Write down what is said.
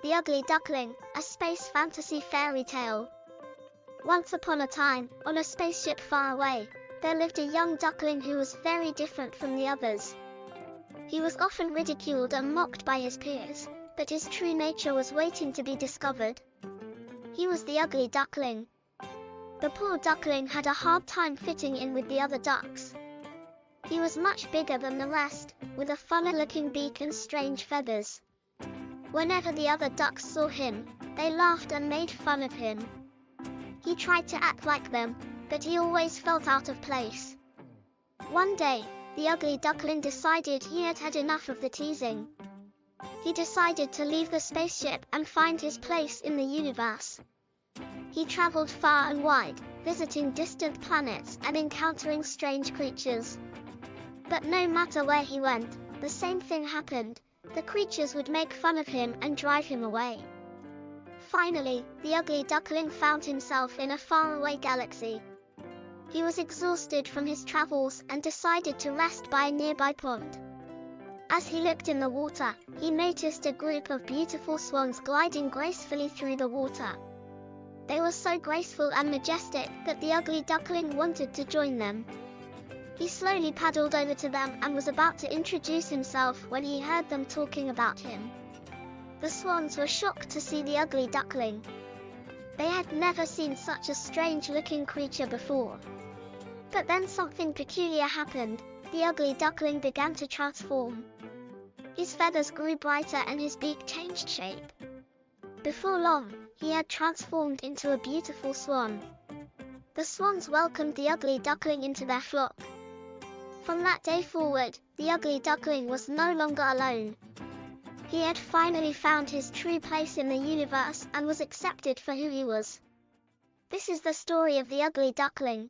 The Ugly Duckling, a space fantasy fairy tale. Once upon a time, on a spaceship far away, there lived a young duckling who was very different from the others. He was often ridiculed and mocked by his peers, but his true nature was waiting to be discovered. He was the Ugly Duckling. The poor duckling had a hard time fitting in with the other ducks. He was much bigger than the rest, with a funny-looking beak and strange feathers. Whenever the other ducks saw him, they laughed and made fun of him. He tried to act like them, but he always felt out of place. One day, the Ugly Duckling decided he had had enough of the teasing. He decided to leave the spaceship and find his place in the universe. He traveled far and wide, visiting distant planets and encountering strange creatures. But no matter where he went, the same thing happened. The creatures would make fun of him and drive him away. Finally, the Ugly Duckling found himself in a faraway galaxy. He was exhausted from his travels and decided to rest by a nearby pond. As he looked in the water, he noticed a group of beautiful swans gliding gracefully through the water. They were so graceful and majestic that the Ugly Duckling wanted to join them. He slowly paddled over to them and was about to introduce himself when he heard them talking about him. The swans were shocked to see the Ugly Duckling. They had never seen such a strange-looking creature before. But then something peculiar happened. The Ugly Duckling began to transform. His feathers grew brighter and his beak changed shape. Before long, he had transformed into a beautiful swan. The swans welcomed the Ugly Duckling into their flock. From that day forward, the Ugly Duckling was no longer alone. He had finally found his true place in the universe and was accepted for who he was. This is the story of the Ugly Duckling.